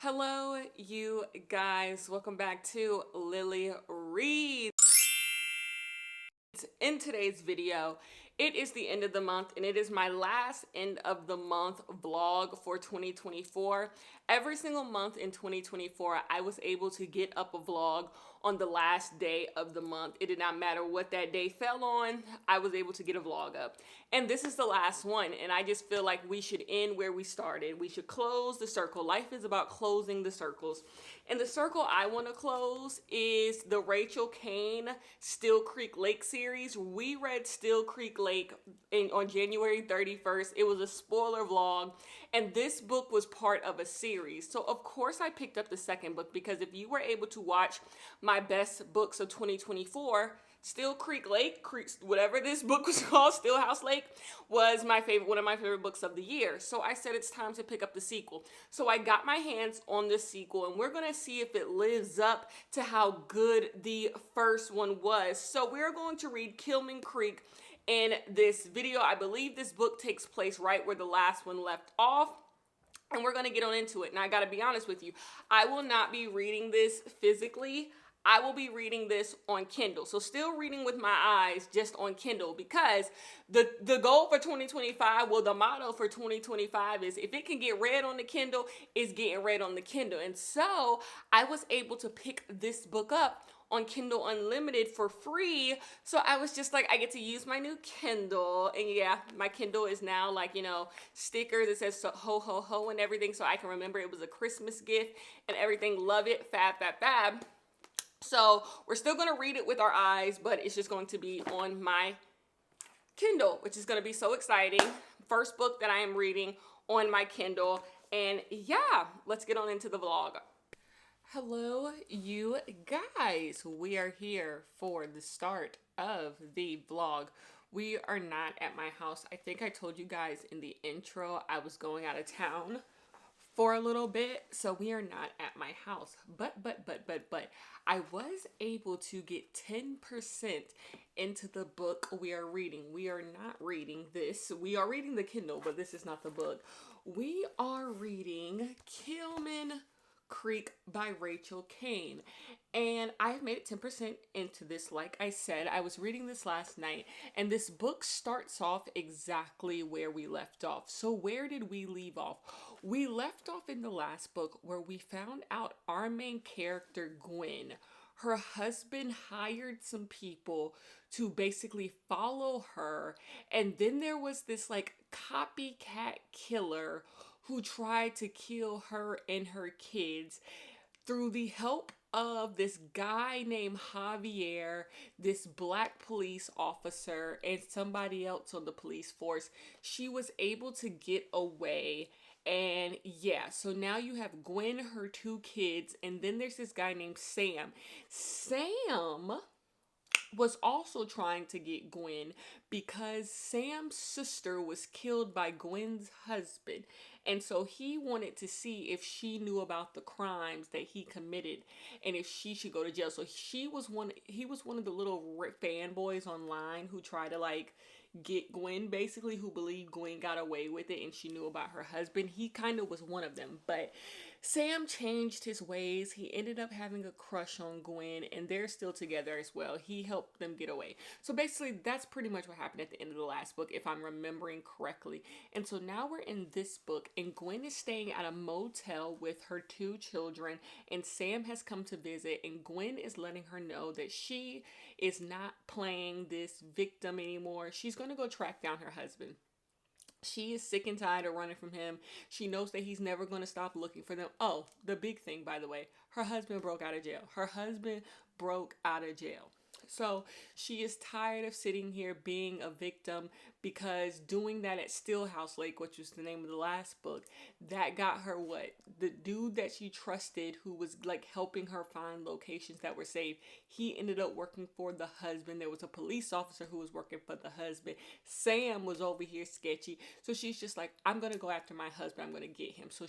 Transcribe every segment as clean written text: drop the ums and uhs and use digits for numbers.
Hello, you guys. Welcome back to Lily Reads. In today's video, it is the end of the month and it is my last end of the month vlog for 2024. Every single month in 2024, I was able to get up a vlog on the last day of the month. It did not matter what that day fell on, I was able to get a vlog up. And this is the last one, and I just feel like we should end where we started. We should close the circle. Life is about closing the circles. And the circle I want to close is the Rachel Kane Still Creek Lake series. We read Still Creek Lake on January 31st. It was a spoiler vlog, and this book was part of a series. So of course I picked up the second book, because if you were able to watch my best books of 2024, Still Creek Lake, whatever this book was called, Still House Lake, was one of my favorite books of the year. So I said it's time to pick up the sequel. So I got my hands on this sequel, and we're going to see if it lives up to how good the first one was. So we're going to read Kilman Creek in this video. I believe this book takes place right where the last one left off. And we're going to get on into it. Now, I got to be honest with you. I will not be reading this physically. I will be reading this on Kindle. So still reading with my eyes, just on Kindle, because the goal for 2025, well, the motto for 2025 is if it can get read on the Kindle, it's getting read on the Kindle. And so I was able to pick this book up on Kindle Unlimited for free. So I was just like, I get to use my new Kindle. And yeah, my Kindle is now like, stickers that says ho, ho, ho and everything. So I can remember it was a Christmas gift and everything. Love it. Fab, fab, fab. So we're still going to read it with our eyes, but it's just going to be on my Kindle, which is going to be so exciting. First book that I am reading on my Kindle. And yeah, let's get on into the vlog. Hello, you guys. We are here for the start of the vlog. We are not at my house. I think I told you guys in the intro I was going out of town for a little bit, so we are not at my house. But I was able to get 10% into the book we are reading. We are not reading this. We are reading the Kindle, but this is not the book. We are reading Kilman Creek by Rachel Kane, and I have made it 10% into this. Like I said, I was reading this last night, and this book starts off exactly where we left off. So where did we leave off? We left off in the last book where we found out our main character, Gwen, her husband hired some people to basically follow her, and then there was this like copycat killer who tried to kill her and her kids. Through the help of this guy named Javier, this black police officer, and somebody else on the police force, she was able to get away. And yeah, so now you have Gwen, her two kids, and then there's this guy named Sam. Sam was also trying to get Gwen because Sam's sister was killed by Gwen's husband. And so he wanted to see if she knew about the crimes that he committed and if she should go to jail. So he was one of the little fanboys online who tried to like get Gwen, basically, who believed Gwen got away with it and she knew about her husband. He kind of was one of them, but Sam changed his ways. He ended up having a crush on Gwen, and they're still together as well. He helped them get away. So basically, that's pretty much what happened at the end of the last book, if I'm remembering correctly. And so now we're in this book, and Gwen is staying at a motel with her two children, and Sam has come to visit, and Gwen is letting her know that she is not playing this victim anymore. She's going to go track down her husband. She is sick and tired of running from him. She knows that he's never going to stop looking for them. Oh, the big thing, by the way, her husband broke out of jail. Her husband broke out of jail. So she is tired of sitting here being a victim, because doing that at Stillhouse Lake, which was the name of the last book, that got her what? The dude that she trusted, who was like helping her find locations that were safe, he ended up working for the husband. There was a police officer who was working for the husband. Sam was over here sketchy. So she's just like, I'm going to go after my husband. I'm going to get him. So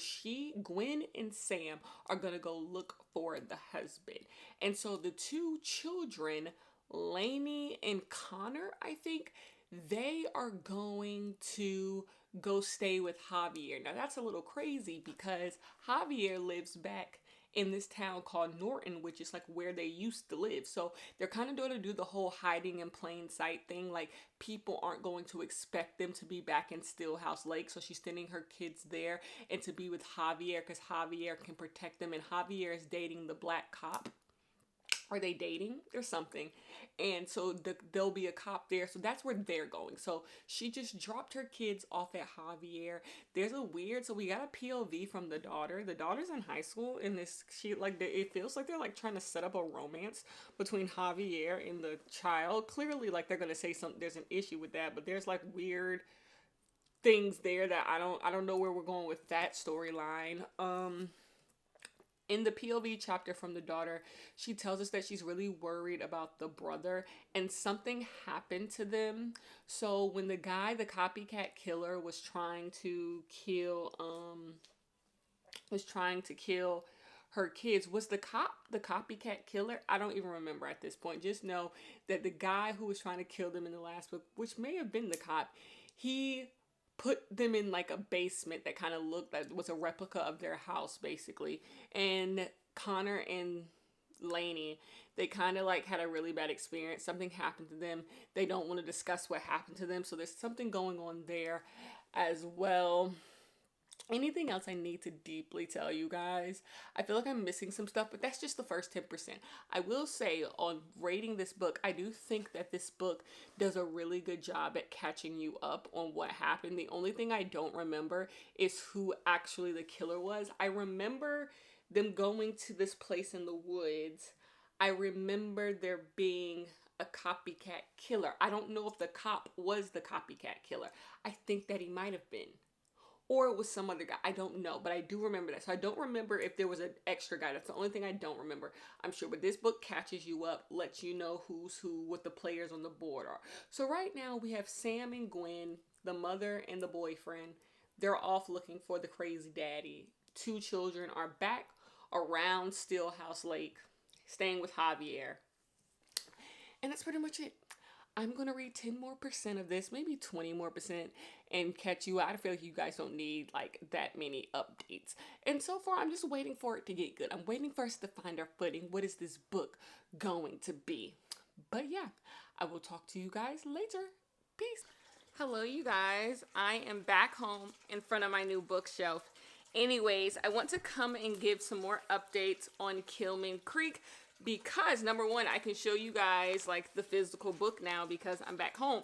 Gwen and Sam are going to go look for the husband. And so the two children, Lainey and Connor, I think, they are going to go stay with Javier. Now that's a little crazy because Javier lives back in this town called Norton, which is like where they used to live. So they're kind of going to do the whole hiding in plain sight thing. Like people aren't going to expect them to be back in Stillhouse Lake. So she's sending her kids there and to be with Javier because Javier can protect them. And Javier is dating the black cop. Are they dating or something? And so there'll be a cop there. So that's where they're going. So she just dropped her kids off at Javier. So we got a POV from the daughter. The daughter's in high school and it feels like they're like trying to set up a romance between Javier and the child. Clearly like they're going to say something, there's an issue with that, but there's like weird things there that I don't know where we're going with that storyline. In the POV chapter from the daughter, she tells us that she's really worried about the brother and something happened to them. So when the guy, the copycat killer, was trying to kill her kids, was the cop the copycat killer? I don't even remember at this point. Just know that the guy who was trying to kill them in the last book, which may have been the cop, he put them in like a basement that kind of looked like was a replica of their house basically. And Connor and Lainey, they kind of like had a really bad experience. Something happened to them. They don't want to discuss what happened to them. So there's something going on there as well. Anything else I need to deeply tell you guys? I feel like I'm missing some stuff, but that's just the first 10%. I will say on rating this book, I do think that this book does a really good job at catching you up on what happened. The only thing I don't remember is who actually the killer was. I remember them going to this place in the woods. I remember there being a copycat killer. I don't know if the cop was the copycat killer. I think that he might have been. Or it was some other guy. I don't know, but I do remember that. So I don't remember if there was an extra guy. That's the only thing I don't remember. I'm sure, but this book catches you up, lets you know who's who, what the players on the board are. So right now we have Sam and Gwen, the mother and the boyfriend. They're off looking for the crazy daddy. 2 children are back around Stillhouse Lake, staying with Javier. And that's pretty much it. I'm going to read 10% more of this, maybe 20% more, and catch you out. I feel like you guys don't need like that many updates. And so far, I'm just waiting for it to get good. I'm waiting for us to find our footing. What is this book going to be? But yeah, I will talk to you guys later. Peace. Hello, you guys. I am back home in front of my new bookshelf. Anyways, I want to come and give some more updates on Kilman Creek. Because number one, I can show you guys like the physical book now because I'm back home.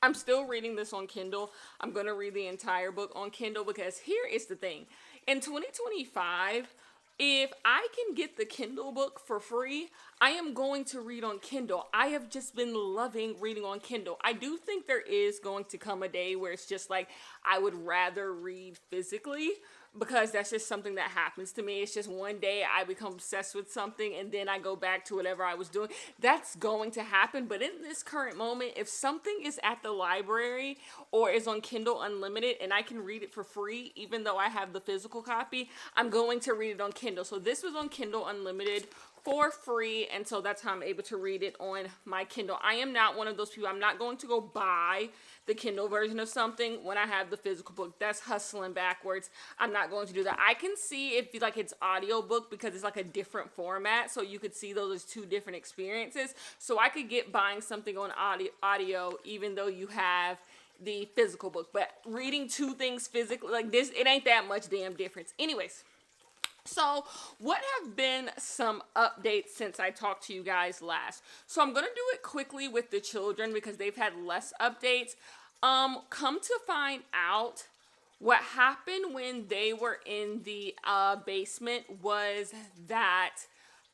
I'm still reading this on Kindle. I'm going to read the entire book on Kindle because here is the thing. In 2025, if I can get the Kindle book for free, I am going to read on Kindle. I have just been loving reading on Kindle. I do think there is going to come a day where it's just like I would rather read physically, because that's just something that happens to me. It's just one day I become obsessed with something and then I go back to whatever I was doing. That's going to happen. But in this current moment, if something is at the library or is on Kindle Unlimited and I can read it for free, even though I have the physical copy, I'm going to read it on Kindle. So this was on Kindle Unlimited for free, and so that's how I'm able to read it on my Kindle. I am not one of those people. I'm not going to go buy the Kindle version of something when I have the physical book. That's hustling backwards. I'm not going to do that. I can see if like it's audiobook because it's like a different format, so you could see those as 2 different experiences. So I could get buying something on audio even though you have the physical book. But reading 2 things physically like this, it ain't that much damn difference. Anyways. So, what have been some updates since I talked to you guys last? So, I'm going to do it quickly with the children because they've had less updates. Come to find out, what happened when they were in the basement was that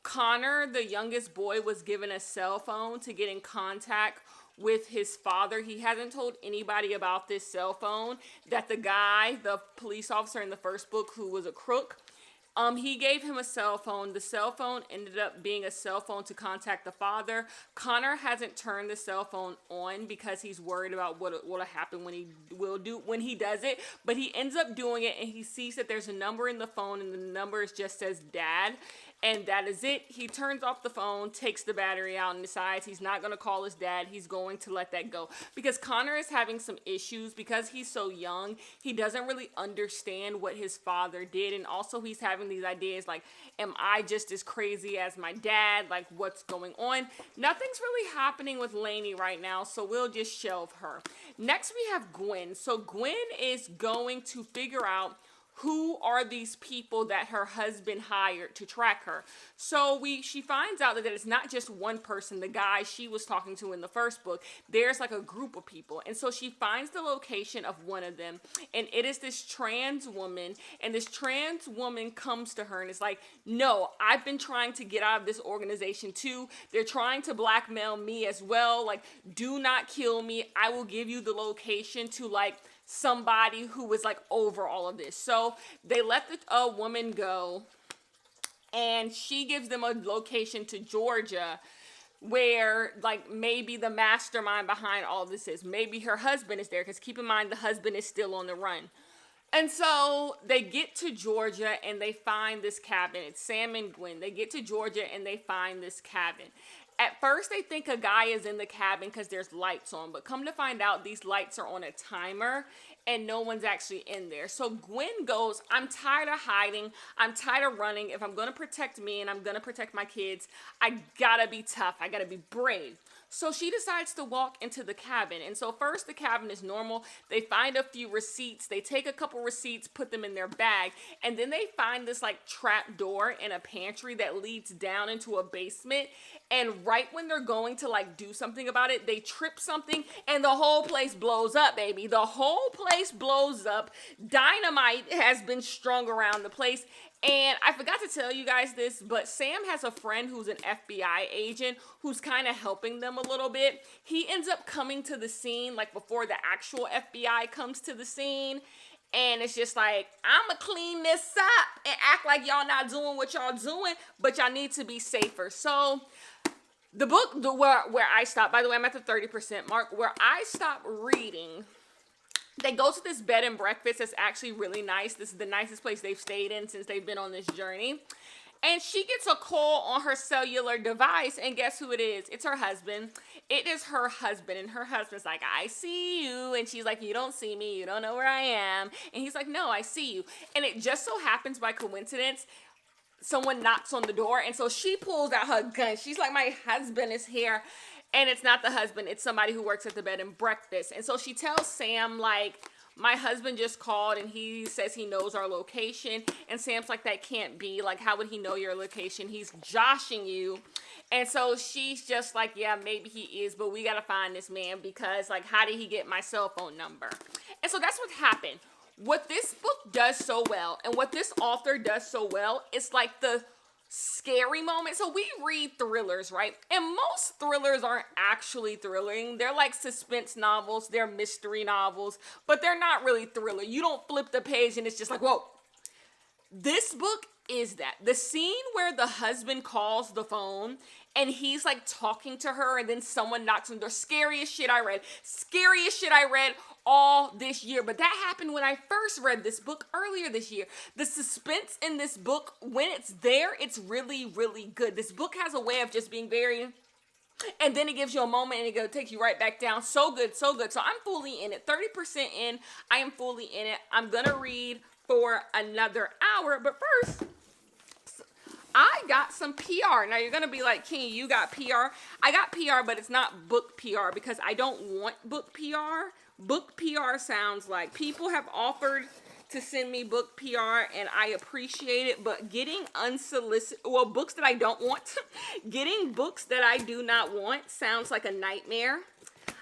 Connor, the youngest boy, was given a cell phone to get in contact with his father. He hasn't told anybody about this cell phone, that the guy, the police officer in the first book who was a crook, he gave him a cell phone. The cell phone ended up being a cell phone to contact the father. Connor hasn't turned the cell phone on because he's worried about what'll happen when he does it. But he ends up doing it, and he sees that there's a number in the phone, and the number just says dad. And that is it. He turns off the phone, takes the battery out, and decides he's not going to call his dad. He's going to let that go. Because Connor is having some issues because he's so young. He doesn't really understand what his father did. And also he's having these ideas like, am I just as crazy as my dad? Like, what's going on? Nothing's really happening with Lainey right now, so we'll just shelve her. Next, we have Gwen. So Gwen is going to figure out who are these people that her husband hired to track her. So she finds out that it's not just one person, the guy she was talking to in the first book. There's like a group of people. And so she finds the location of one of them, and it is this trans woman. And this trans woman comes to her and is like, no, I've been trying to get out of this organization too. They're trying to blackmail me as well. Like, do not kill me. I will give you the location to like somebody who was like over all of this. So they let the woman go, and she gives them a location to Georgia where like maybe the mastermind behind all this is. Maybe her husband is there, because keep in mind the husband is still on the run. And so they get to Georgia and they find this cabin. It's Sam and Gwen. They get to Georgia and they find this cabin. At first, they think a guy is in the cabin because there's lights on. But come to find out, these lights are on a timer and no one's actually in there. So Gwen goes, I'm tired of hiding. I'm tired of running. If I'm going to protect me and I'm going to protect my kids, I got to be tough. I got to be brave. So she decides to walk into the cabin. And so first, the cabin is normal. They find a few receipts. They take a couple receipts, put them in their bag. And then they find this like trap door in a pantry that leads down into a basement. And right when they're going to like do something about it, they trip something and the whole place blows up, baby. The whole place blows up. Dynamite has been strung around the place. And I forgot to tell you guys this, but Sam has a friend who's an FBI agent who's kind of helping them a little bit. He ends up coming to the scene like before the actual FBI comes to the scene. And it's just like, I'ma clean this up and act like y'all not doing what y'all doing, but y'all need to be safer. So the book, where I stopped, by the way, I'm at the 30% mark, where I stopped reading, they go to this bed and breakfast that's actually really nice. This is the nicest place they've stayed in since they've been on this journey. And she gets a call on her cellular device, and guess who it is? It's her husband. It is her husband, and her husband's like, I see you. And she's like, you don't see me. You don't know where I am. And he's like, no, I see you. And it just so happens by coincidence, someone knocks on the door, and so she pulls out her gun. She's like, my husband is here. And it's not the husband. It's somebody who works at the bed and breakfast. And so she tells Sam, like, my husband just called and he says he knows our location. And Sam's like, that can't be. Like, how would he know your location? He's joshing you. And so she's just like, yeah, maybe he is, but we got to find this man because, like, how did he get my cell phone number? And so that's what happened. What this book does so well, and what this author does so well, is like the scary moment. So we read thrillers, right? And most thrillers aren't actually thrilling. They're like suspense novels, they're mystery novels, but they're not really thriller. You don't flip the page and it's just like, whoa. This book is that. The scene where the husband calls the phone and he's like talking to her and then someone knocks on the door. Scariest shit I read. Scariest shit I read all this year. But that happened when I first read this book earlier this year. The suspense in this book, when it's there, it's really, really good. This book has a way of just being very, and then it gives you a moment and it takes you right back down. So good, so good. So I'm fully in it. 30% in. I am fully in it. I'm going to read for another hour. But first, I got some PR. Now you're going to be like, King, you got PR. I got PR, but it's not book PR because I don't want book PR. Book PR sounds like people have offered to send me book PR and I appreciate it, but getting unsolicited, well, books that I don't want, getting books that I do not want sounds like a nightmare.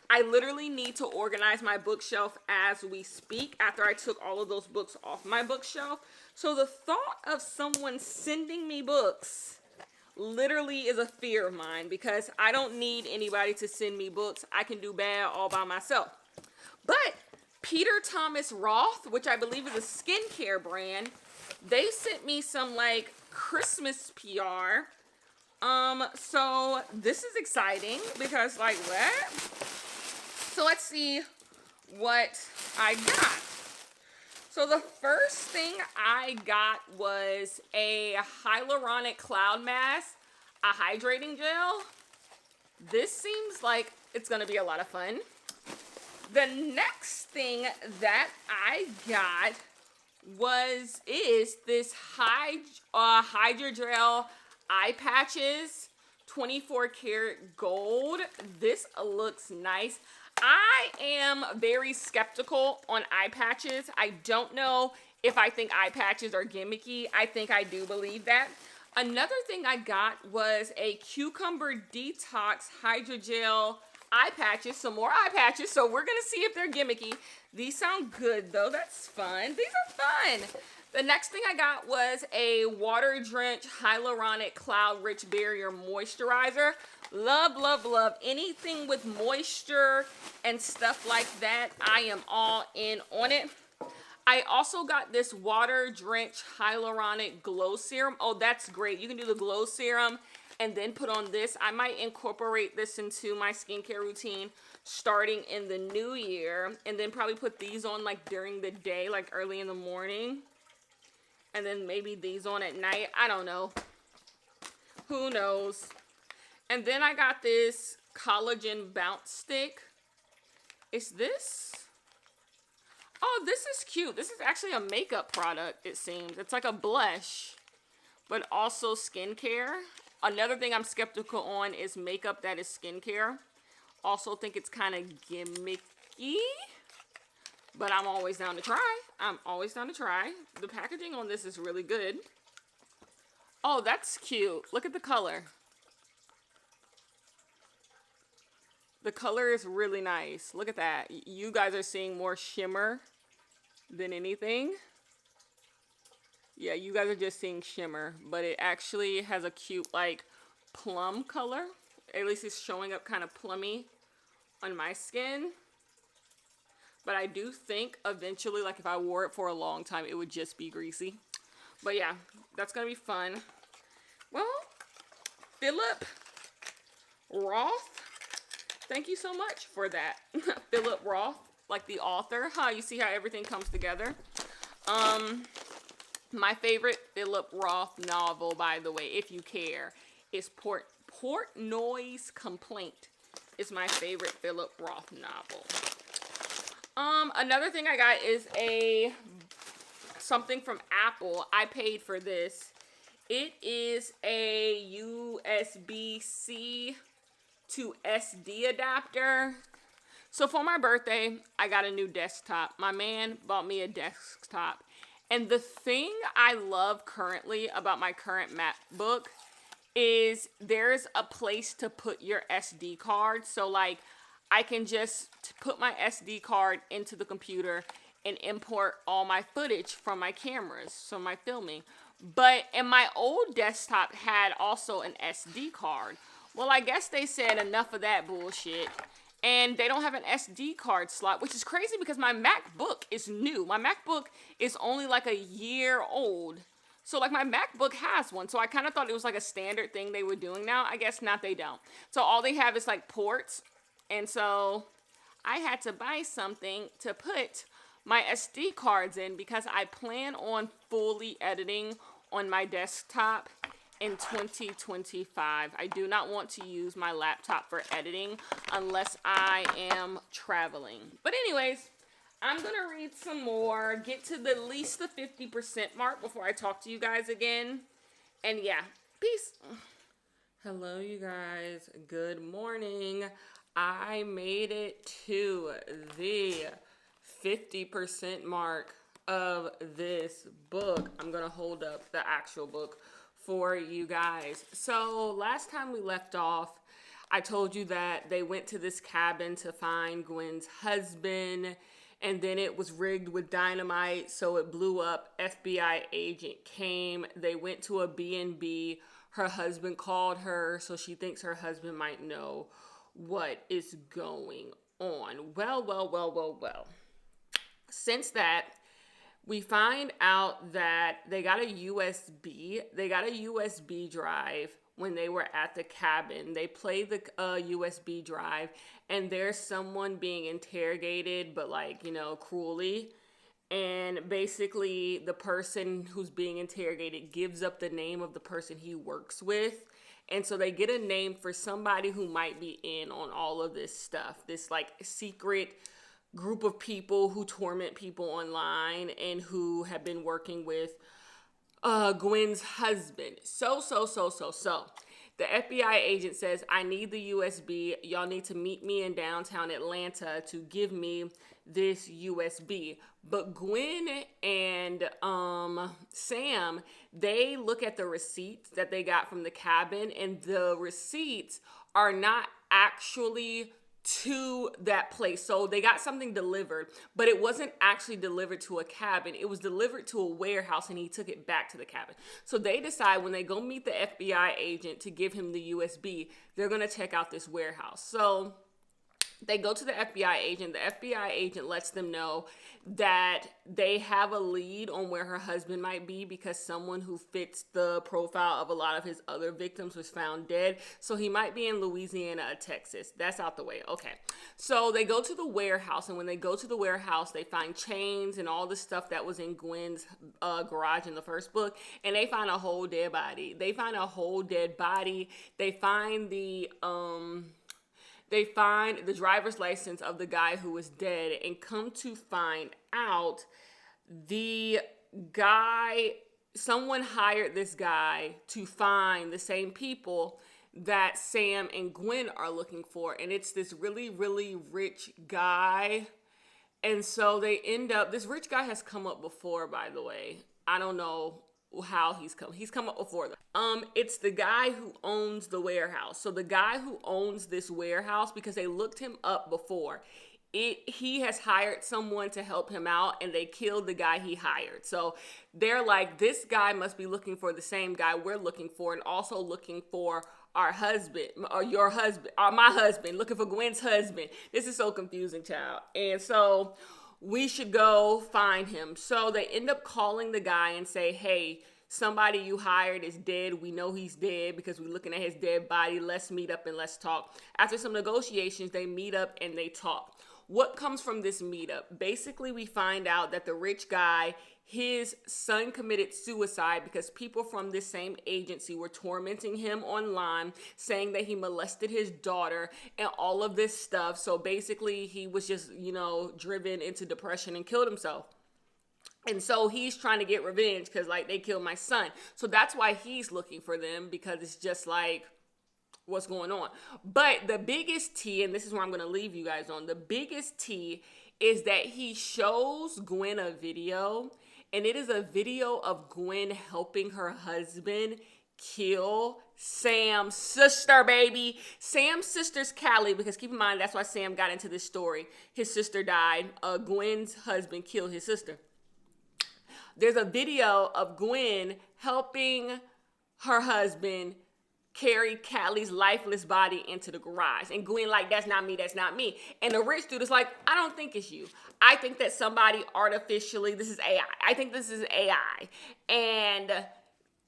I literally need to organize my bookshelf as we speak after I took all of those books off my bookshelf. So the thought of someone sending me books literally is a fear of mine because I don't need anybody to send me books. I can do bad all by myself. But Peter Thomas Roth, which I believe is a skincare brand, they sent me some like Christmas PR. So this is exciting because like what? So let's see what I got. So the first thing I got was a hyaluronic cloud mask, a hydrating gel. This seems like it's gonna be a lot of fun. The next thing that I got is this Hydrogel eye patches, 24 karat gold. This looks nice. I am very skeptical on eye patches. I don't know if I think eye patches are gimmicky. I think I do believe that. Another thing I got was a cucumber detox hydrogel eye patches, some more eye patches. So we're gonna see if they're gimmicky. These sound good though, that's fun. These are fun. The next thing I got was a water drenched hyaluronic cloud rich barrier moisturizer. Love, love, love anything with moisture and stuff like that. I am all in on it. I also got this water drenched hyaluronic glow serum. Oh, that's great. You can do the glow serum and then put on this. I might incorporate this into my skincare routine starting in the new year, and then probably put these on like during the day, like early in the morning, and then maybe these on at night. I don't know. Who knows? And then I got this collagen bounce stick. Is this? Oh, this is cute. This is actually a makeup product, it seems. It's like a blush, but also skincare. Another thing I'm skeptical on is makeup that is skincare. Also think it's kind of gimmicky, but I'm always down to try. I'm always down to try. The packaging on this is really good. Oh, that's cute. Look at the color. The color is really nice. Look at that. You guys are seeing more shimmer than anything. Yeah, you guys are just seeing shimmer, but it actually has a cute like plum color. At least it's showing up kind of plummy on my skin. But I do think eventually, like if I wore it for a long time, it would just be greasy. But yeah, that's gonna be fun. Well, Philip Roth, thank you so much for that. Philip Roth, like the author. Huh, you see how everything comes together? My favorite Philip Roth novel, by the way, if you care, is Portnoy's Complaint. Is my favorite Philip Roth novel. Another thing I got is something from Apple. I paid for this. It is a USB-C to SD adapter. So for my birthday, I got a new desktop. My man bought me a desktop. And the thing I love currently about my current MacBook is there's a place to put your SD card. So like I can just put my SD card into the computer and import all my footage from my cameras, so my filming. And my old desktop had also an SD card. Well, I guess they said enough of that bullshit. And they don't have an SD card slot, which is crazy because my MacBook is new. My MacBook is only like a year old. So like my MacBook has one. So I kind of thought it was like a standard thing they were doing now. I guess not, they don't. So all they have is like ports. And so I had to buy something to put my SD cards in because I plan on fully editing on my desktop in 2025. I do not want to use my laptop for editing unless I am traveling. But anyways, I'm going to read some more, get to at least the 50% mark before I talk to you guys again. And yeah, peace. Hello, you guys. Good morning. I made it to the 50% mark of this book. I'm going to hold up the actual book for you guys. So last time we left off, I told you that they went to this cabin to find Gwen's husband, and then it was rigged with dynamite, so it blew up. FBI agent came. They went to a B&B. Her husband called her, so she thinks her husband might know what is going on. Well. Since that, we find out that they got a USB drive when they were at the cabin. They play the USB drive, and there's someone being interrogated, but like, cruelly. And basically the person who's being interrogated gives up the name of the person he works with. And so they get a name for somebody who might be in on all of this stuff, this like secret group of people who torment people online and who have been working with Gwen's husband. So the FBI agent says, I need the USB. Y'all need to meet me in downtown Atlanta to give me this USB. But Gwen and Sam, they look at the receipts that they got from the cabin, and the receipts are not actually to that place. So they got something delivered, but it wasn't actually delivered to a cabin. It was delivered to a warehouse, and he took it back to the cabin. So they decide when they go meet the FBI agent to give him the USB, they're going to check out this warehouse. So they go to the FBI agent. The FBI agent lets them know that they have a lead on where her husband might be because someone who fits the profile of a lot of his other victims was found dead. So he might be in Louisiana or Texas. That's out the way. Okay. So they go to the warehouse, and when they go to the warehouse, they find chains and all the stuff that was in Gwen's garage in the first book, and they find a whole dead body. They find the driver's license of the guy who was dead, and come to find out someone hired this guy to find the same people that Sam and Gwen are looking for. And it's this really, really rich guy. And so this rich guy has come up before, by the way. I don't know how he's come up before them. It's the guy who owns the warehouse. So the guy who owns this warehouse, because they looked him up before, he has hired someone to help him out, and they killed the guy he hired. So they're like, this guy must be looking for the same guy we're looking for, and also looking for our husband, or your husband, or my husband, looking for Gwen's husband. This is so confusing, child. And so we should go find him. So they end up calling the guy and say, hey, somebody you hired is dead. We know he's dead because we're looking at his dead body. Let's meet up and let's talk. After some negotiations, they meet up and they talk. What comes from this meetup? Basically, we find out that the rich guy, his son committed suicide because people from this same agency were tormenting him online, saying that he molested his daughter and all of this stuff. So basically, he was just, driven into depression and killed himself. And so he's trying to get revenge because, they killed my son. So that's why he's looking for them, because it's just what's going on. But the biggest tea, and this is where I'm going to leave you guys on, the biggest tea is that he shows Gwen a video, and it is a video of Gwen helping her husband kill Sam's sister, baby. Sam's sister's Callie, because keep in mind, that's why Sam got into this story. His sister died. Gwen's husband killed his sister. There's a video of Gwen helping her husband carry Callie's lifeless body into the garage. And Gwen that's not me, that's not me. And the rich dude is like, I don't think it's you. I think that somebody artificially, this is AI. I think this is AI. And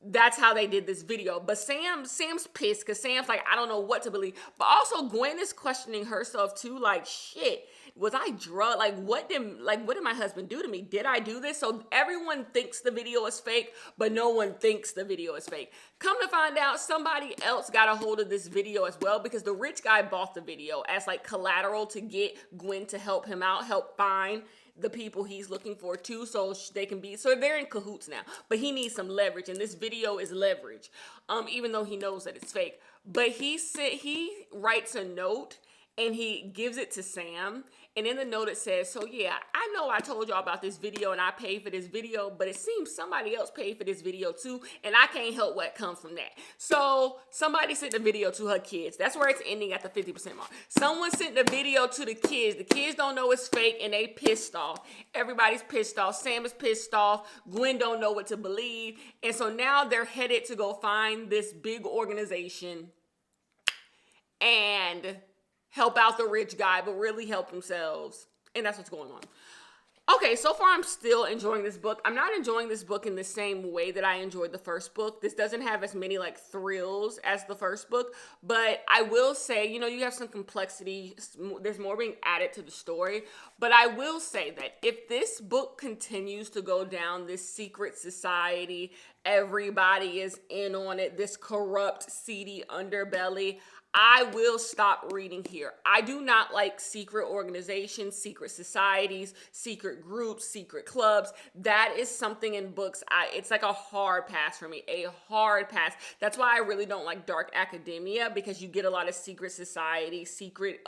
that's how they did this video. But Sam's pissed because Sam's like, I don't know what to believe. But also Gwen is questioning herself too, shit. Was I drugged? What did my husband do to me? Did I do this? So everyone thinks the video is fake, but no one thinks the video is fake. Come to find out, somebody else got a hold of this video as well, because the rich guy bought the video as collateral to get Gwen to help him out, help find the people he's looking for too, so they're in cahoots now. But he needs some leverage, and this video is leverage, even though he knows that it's fake. But he writes a note, and he gives it to Sam. And in the note it says, so yeah, I know I told y'all about this video and I paid for this video, but it seems somebody else paid for this video too, and I can't help what comes from that. So somebody sent the video to her kids. That's where it's ending at the 50% mark. Someone sent the video to the kids. The kids don't know it's fake, and they pissed off. Everybody's pissed off. Sam is pissed off. Gwen don't know what to believe. And so now they're headed to go find this big organization and help out the rich guy, but really help themselves. And that's what's going on. Okay, so far I'm still enjoying this book. I'm not enjoying this book in the same way that I enjoyed the first book. This doesn't have as many like thrills as the first book, but I will say, you have some complexity. There's more being added to the story, but I will say that if this book continues to go down this secret society, everybody is in on it, this corrupt, seedy underbelly, I will stop reading here. I do not like secret organizations, secret societies, secret groups, secret clubs. That is something in books. It's like a hard pass for me, a hard pass. That's why I really don't like dark academia, because you get a lot of secret societies, secret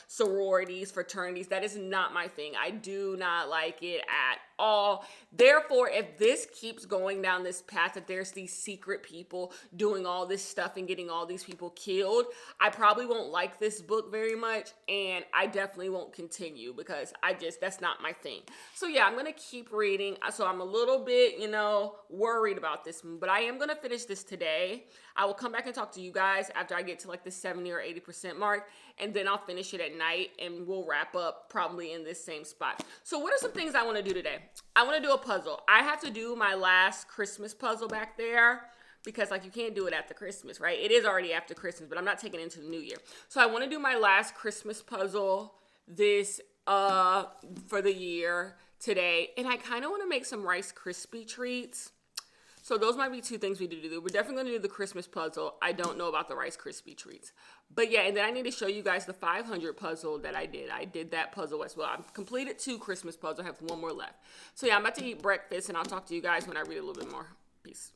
sororities, fraternities. That is not my thing. I do not like it at all. Therefore, if this keeps going down this path that there's these secret people doing all this stuff and getting all these people killed, I probably won't like this book very much, and I definitely won't continue because that's not my thing. So yeah, I'm gonna keep reading. So I'm a little bit, worried about this one, but I am gonna finish this today. I will come back and talk to you guys after I get to like the 70 or 80% mark, and then I'll finish it at night and we'll wrap up probably in this same spot. So what are some things I want to do today? I want to do a puzzle. I have to do my last Christmas puzzle back there, because like you can't do it after Christmas, right? It is already after Christmas, but I'm not taking it into the new year. So I want to do my last Christmas puzzle this for the year today, and I kind of want to make some Rice Krispie treats. So those might be two things we need to do. We're definitely going to do the Christmas puzzle. I don't know about the Rice Krispie treats. But yeah, and then I need to show you guys the 500 puzzle that I did. I did that puzzle as well. I've completed 2 Christmas puzzles. I have 1 more left. So yeah, I'm about to eat breakfast, and I'll talk to you guys when I read a little bit more. Peace.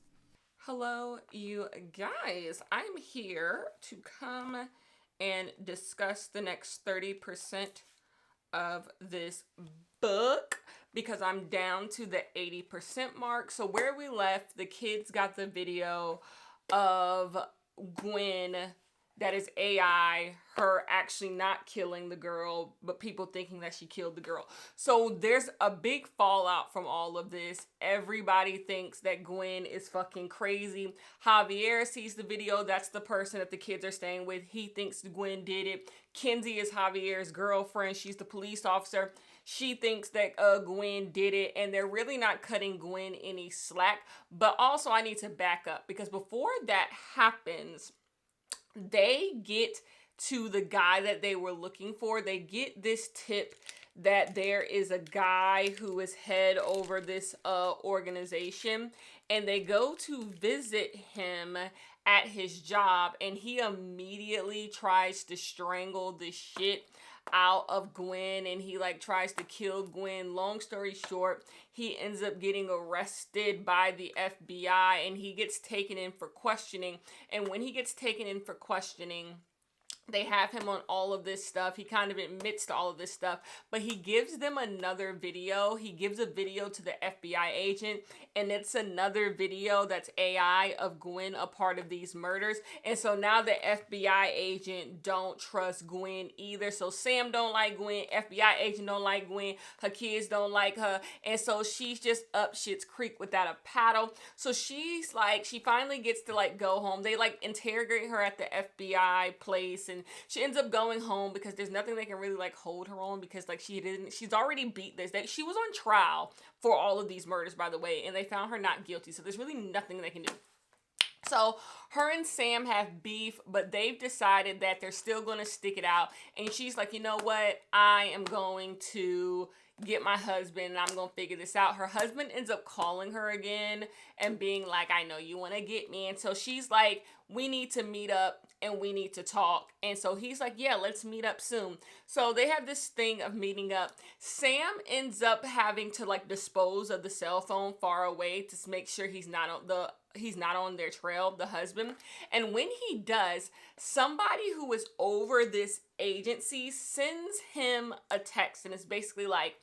Hello, you guys. I'm here to come and discuss the next 30% of this book, because I'm down to the 80% mark. So where we left, the kids got the video of Gwen, that is AI, her actually not killing the girl, but people thinking that she killed the girl. So there's a big fallout from all of this. Everybody thinks that Gwen is fucking crazy. Javier sees the video. That's the person that the kids are staying with. He thinks Gwen did it. Kenzie is Javier's girlfriend. She's the police officer. She thinks that Gwen did it, and they're really not cutting Gwen any slack. But also I need to back up, because before that happens, they get to the guy that they were looking for. They get this tip that there is a guy who is head over this organization, and they go to visit him at his job, and he immediately tries to strangle the shit out of Gwen, and he like tries to kill Gwen. Long story short, he ends up getting arrested by the FBI, and he gets taken in for questioning. And when he gets taken in for questioning, they have him on all of this stuff. He kind of admits to all of this stuff, but he gives them another video. He gives a video to the FBI agent, and it's another video that's AI of Gwen, a part of these murders. And so now the FBI agent don't trust Gwen either. So Sam don't like Gwen, FBI agent don't like Gwen, her kids don't like her, and so she's just up shit's creek without a paddle. So she's like, she finally gets to like go home. They like interrogate her at the FBI place, and she ends up going home because there's nothing they can really like hold her on, because like she's already beat this. She was on trial for all of these murders, by the way, and they found her not guilty. So there's really nothing they can do. So her and Sam have beef, but they've decided that they're still going to stick it out. And she's like, you know what? I am going to get my husband and I'm going to figure this out. Her husband ends up calling her again and being like, I know you want to get me. And so she's like, we need to meet up and we need to talk. And so he's like, yeah, let's meet up soon. So they have this thing of meeting up. Sam ends up having to like dispose of the cell phone far away to make sure he's not on their trail, the husband. And when he does, somebody who is over this agency sends him a text, and it's basically like,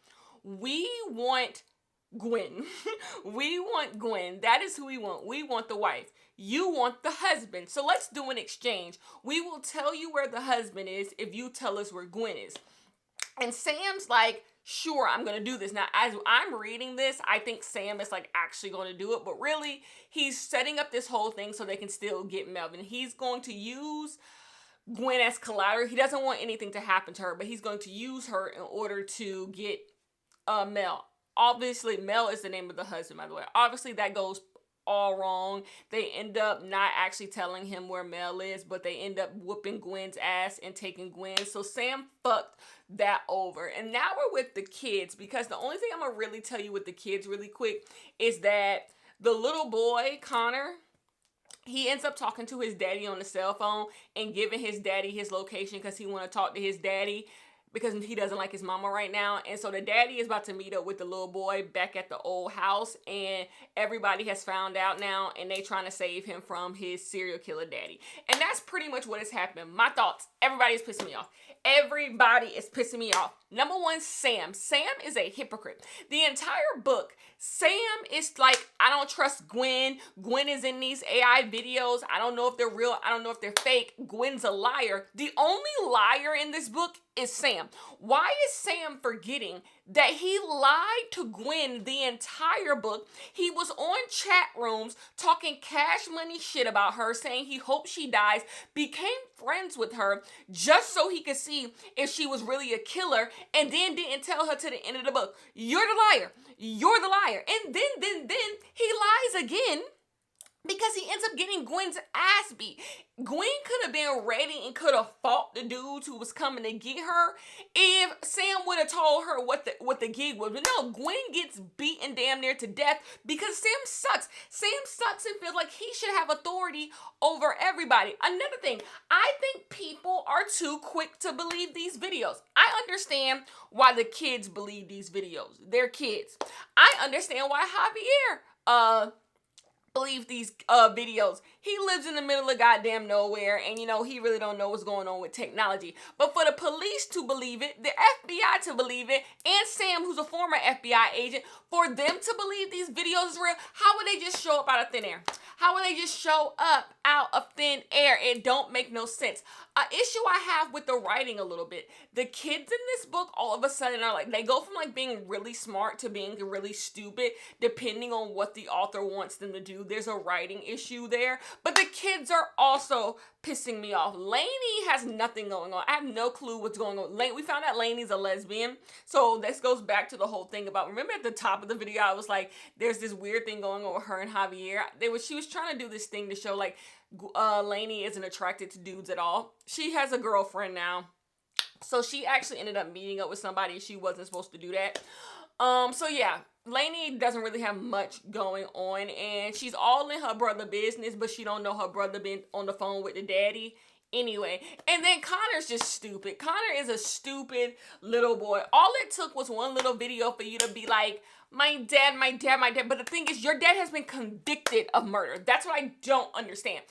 we want Gwen. We want Gwen. That is who we want. We want the wife. You want the husband. So let's do an exchange. We will tell you where the husband is if you tell us where Gwen is. And Sam's like, sure, I'm going to do this. Now, as I'm reading this, I think Sam is like actually going to do it. But really, he's setting up this whole thing so they can still get Melvin. He's going to use Gwen as collateral. He doesn't want anything to happen to her, but he's going to use her in order to get Mel. Obviously, Mel is the name of the husband, by the way. Obviously, that goes all wrong. They end up not actually telling him where Mel is, but they end up whooping Gwen's ass and taking Gwen. So Sam fucked that over. And now we're with the kids, because the only thing I'm gonna really tell you with the kids really quick is that the little boy, Connor, he ends up talking to his daddy on the cell phone and giving his daddy his location because he want to talk to his daddy, because he doesn't like his mama right now. And so the daddy is about to meet up with the little boy back at the old house, and everybody has found out now, and they trying to save him from his serial killer daddy. And that's pretty much what is happening. My thoughts, everybody is pissing me off. Everybody is pissing me off. Number one, Sam. Sam is a hypocrite. The entire book, Sam is like, I don't trust Gwen. Gwen is in these AI videos. I don't know if they're real. I don't know if they're fake. Gwen's a liar. The only liar in this book is Sam. Why is Sam forgetting that he lied to Gwen the entire book? He was on chat rooms talking cash money shit about her, saying he hopes she dies, became friends with her just so he could see if she was really a killer, and then didn't tell her to the end of the book, you're the liar. You're the liar. And then he lies again, because he ends up getting Gwen's ass beat. Gwen could have been ready and could have fought the dudes who was coming to get her if Sam would have told her what the gig was. But no, Gwen gets beaten damn near to death because Sam sucks. Sam sucks and feels like he should have authority over everybody. Another thing, I think people are too quick to believe these videos. I understand why the kids believe these videos. They're kids. I understand why Javier believe these videos. He lives in the middle of goddamn nowhere, and he really don't know what's going on with technology. But for the police to believe it, the FBI to believe it, and Sam, who's a former FBI agent, for them to believe these videos is real, how would they just show up out of thin air? How would they just show up out of thin air? It don't make no sense. An issue I have with the writing a little bit. The kids in this book all of a sudden are like, they go from like being really smart to being really stupid, depending on what the author wants them to do. There's a writing issue there. But the kids are also pissing me off. Lainey has nothing going on. I have no clue what's going on. We found out Lainey's a lesbian. So this goes back to the whole thing about, remember at the top of the video, I was like, there's this weird thing going on with her and Javier. She was trying to do this thing to show like Lainey isn't attracted to dudes at all. She has a girlfriend now. So she actually ended up meeting up with somebody. She wasn't supposed to do that. So yeah, Lainey doesn't really have much going on, and she's all in her brother business, but she don't know her brother been on the phone with the daddy anyway. And then Connor's just stupid. Connor is a stupid little boy. All it took was one little video for you to be like, my dad. But the thing is, your dad has been convicted of murder. That's what I don't understand.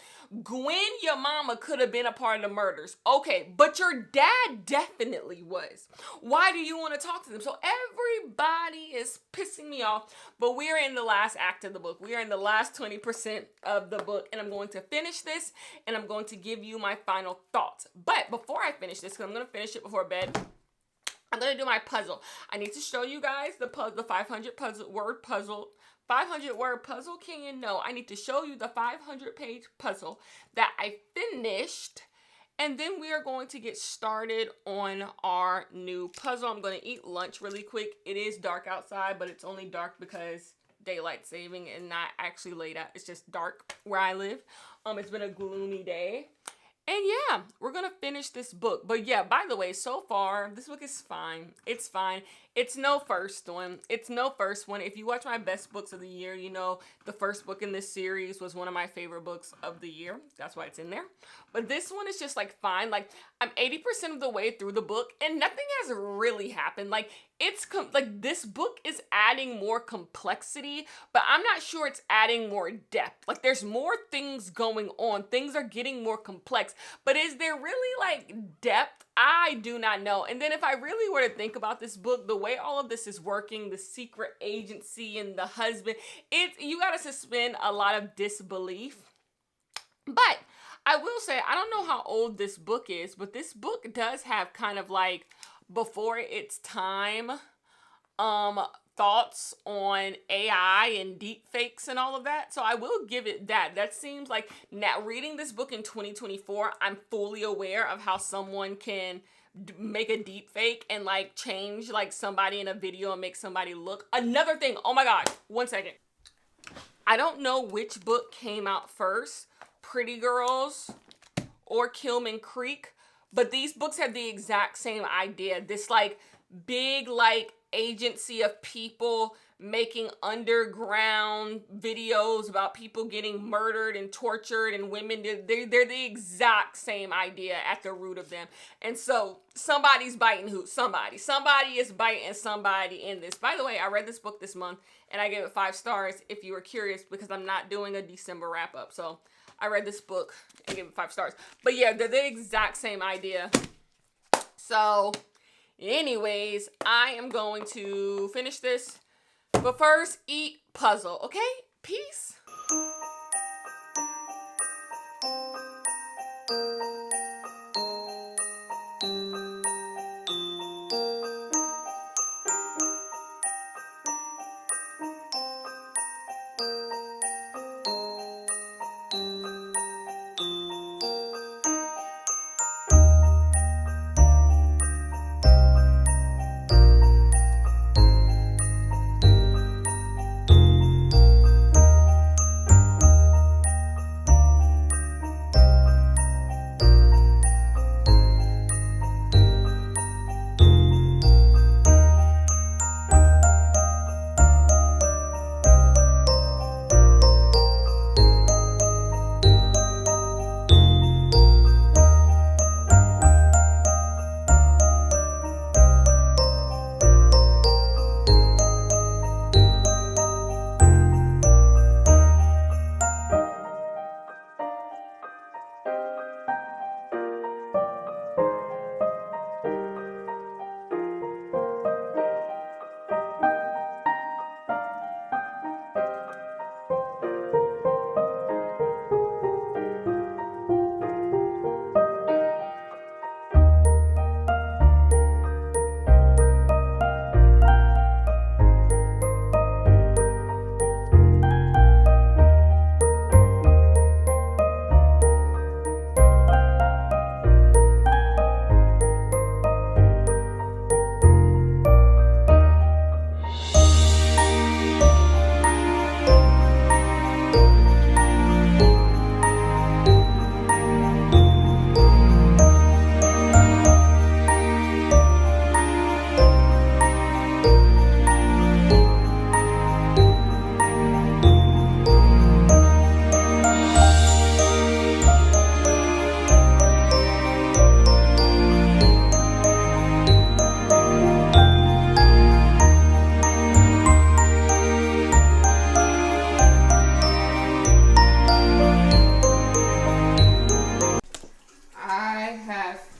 Gwen, your mama, could have been a part of the murders. Okay, but your dad definitely was. Why do you want to talk to them? So everybody is pissing me off, but we're in the last act of the book. We are in the last 20% of the book, and I'm going to finish this, and I'm going to give you my final thoughts. But before I finish this, because I'm going to finish it before bed, I'm going to do my puzzle. I need to show you guys the 500 word puzzle. 500 word puzzle, can you know? I need to show you the 500 page puzzle that I finished, and then we are going to get started on our new puzzle. I'm going to eat lunch really quick. It is dark outside, but it's only dark because daylight saving and not actually late out. It's just dark where I live. It's been a gloomy day. And yeah, we're going to finish this book. But yeah, by the way, so far, this book is fine. It's fine. It's no first one. It's no first one. If you watch my best books of the year, you know the first book in this series was one of my favorite books of the year. That's why it's in there. But this one is just like fine. Like I'm 80% of the way through the book and nothing has really happened. Like like this book is adding more complexity, but I'm not sure it's adding more depth. Like there's more things going on. Things are getting more complex, but is there really like depth? I do not know. And then if I really were to think about this book, the way all of this is working, the secret agency and the husband, you got to suspend a lot of disbelief. But I will say, I don't know how old this book is, but this book does have kind of like before its time thoughts on AI and deep fakes and all of that. So I will give it that. That seems like now reading this book in 2024, I'm fully aware of how someone can make a deep fake and like change like somebody in a video and make somebody look. Another thing, oh my god, 1 second. I don't know which book came out first, Pretty Girls or Kilman Creek, but these books have the exact same idea. This like big like agency of people making underground videos about people getting murdered and tortured, and women, they're the exact same idea at the root of them. And so somebody's biting who? Somebody is biting somebody in this. By the way, I read this book this month and I gave it 5 stars if you were curious, because I'm not doing a December wrap up. So I read this book and gave it 5 stars. But yeah, they're the exact same idea. So anyways, I am going to finish this. But first, eat puzzle, okay? Peace.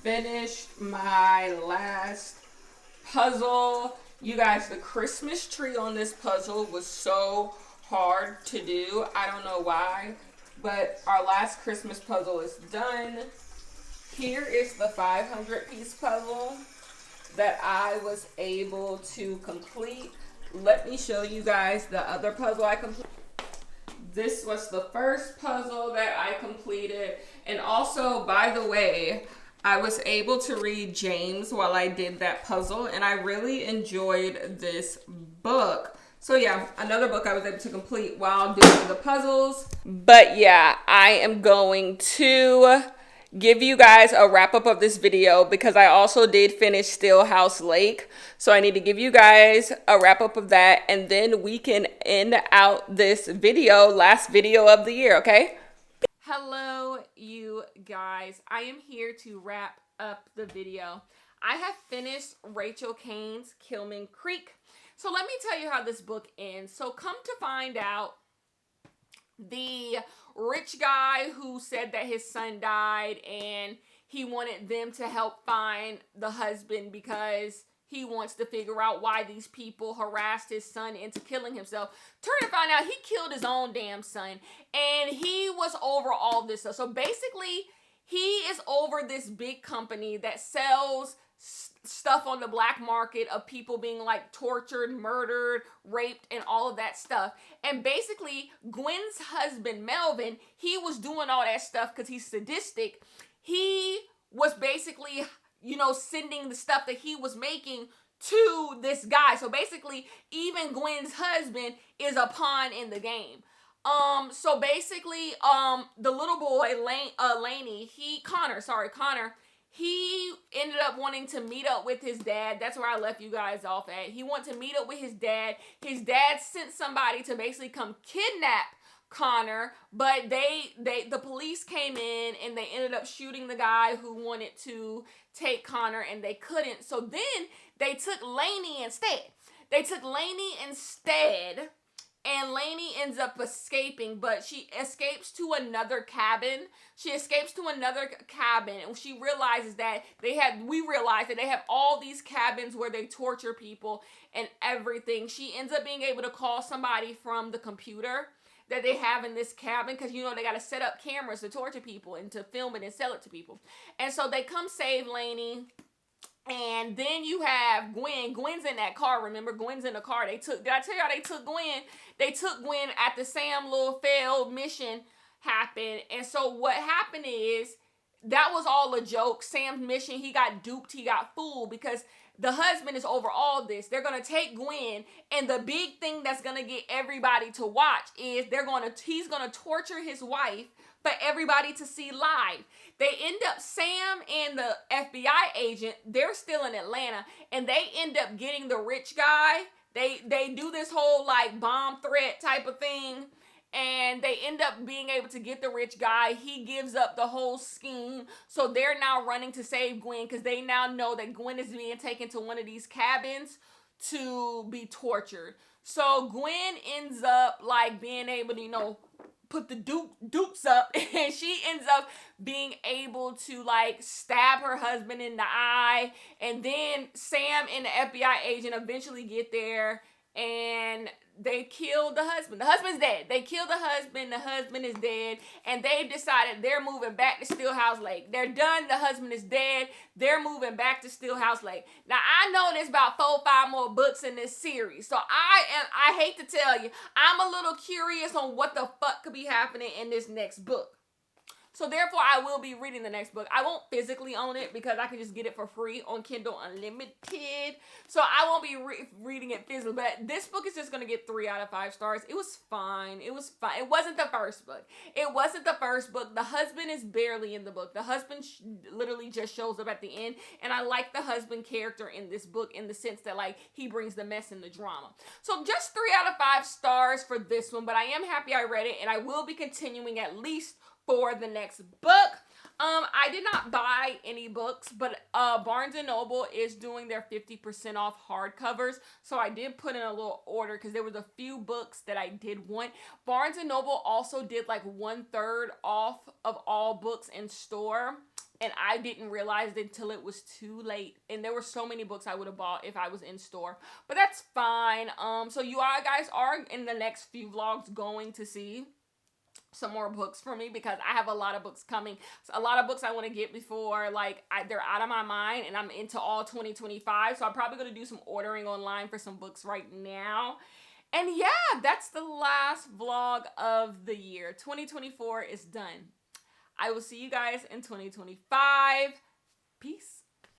Finished my last puzzle. You guys, the Christmas tree on this puzzle was so hard to do. I don't know why, but our last Christmas puzzle is done. Here is the 500-piece puzzle that I was able to complete. Let me show you guys the other puzzle I completed. This was the first puzzle that I completed. And also, by the way, I was able to read James while I did that puzzle, and I really enjoyed this book. So yeah, another book I was able to complete while doing the puzzles. But yeah, I am going to give you guys a wrap up of this video because I also did finish Stillhouse Lake. So I need to give you guys a wrap up of that, and then we can end out this video, last video of the year, okay? Hello, you guys. I am here to wrap up the video. I have finished Rachel Cain's Kilman Creek. So let me tell you how this book ends. So come to find out, the rich guy who said that his son died and he wanted them to help find the husband because he wants to figure out why these people harassed his son into killing himself. Turn to find out he killed his own damn son. And he was over all this stuff. So basically, he is over this big company that sells stuff on the black market of people being like tortured, murdered, raped, and all of that stuff. And basically, Gwen's husband, Melvin, he was doing all that stuff because he's sadistic. He was basically sending the stuff that he was making to this guy. So basically, even Gwen's husband is a pawn in the game. So basically, the little boy, Connor, he ended up wanting to meet up with his dad. That's where I left you guys off at. He wanted to meet up with his dad. His dad sent somebody to basically come kidnap Connor, but the police came in and they ended up shooting the guy who wanted to take Connor, and they couldn't. So then they took Lainey instead. And Lainey ends up escaping, but she escapes to another cabin. And she realizes that we realize that they have all these cabins where they torture people and everything. She ends up being able to call somebody from the computer that they have in this cabin, because they got to set up cameras to torture people and to film it and sell it to people. And so they come save Lainey. And then you have Gwen. Gwen's in that car. Remember, Gwen's in the car. Did I tell y'all they took Gwen? They took Gwen at the Sam little failed mission happened. And so what happened is, that was all a joke. Sam's mission, he got duped. He got fooled because the husband is over all this. They're going to take Gwen, and the big thing that's going to get everybody to watch is he's going to torture his wife for everybody to see live. They end up, Sam and the FBI agent, they're still in Atlanta, and they end up getting the rich guy. They do this whole like bomb threat type of thing, and they end up being able to get the rich guy. He gives up the whole scheme. So they're now running to save Gwen, because they now know that Gwen is being taken to one of these cabins to be tortured. So Gwen ends up like being able to, put the dupes up, and she ends up being able to like stab her husband in the eye. And then Sam and the FBI agent eventually get there, and they kill the husband. The husband's dead. They kill the husband. The husband is dead. And they've decided they're moving back to Stillhouse Lake. They're done. The husband is dead. They're moving back to Stillhouse Lake. Now, I know there's about 4-5 more books in this series. So I hate to tell you, I'm a little curious on what the fuck could be happening in this next book. So therefore, I will be reading the next book. I won't physically own it because I can just get it for free on Kindle Unlimited. So I won't be reading it physically. But this book is just going to get 3 out of 5 stars. It was fine. It wasn't the first book. The husband is barely in the book. The husband literally just shows up at the end. And I like the husband character in this book in the sense that like he brings the mess and the drama. So just 3 out of 5 stars for this one. But I am happy I read it. And I will be continuing at least for the next book. I did not buy any books, but Barnes & Noble is doing their 50% off hardcovers. So I did put in a little order because there was a few books that I did want. Barnes & Noble also did like 1/3 off of all books in store. And I didn't realize it until it was too late. And there were so many books I would have bought if I was in store. But that's fine. So you all guys are in the next few vlogs going to see some more books for me, because I have a lot of books coming. So a lot of books I want to get before they're out of my mind and I'm into all 2025. So I'm probably going to do some ordering online for some books right now. And yeah, that's the last vlog of the year. 2024 is done. I will see you guys in 2025.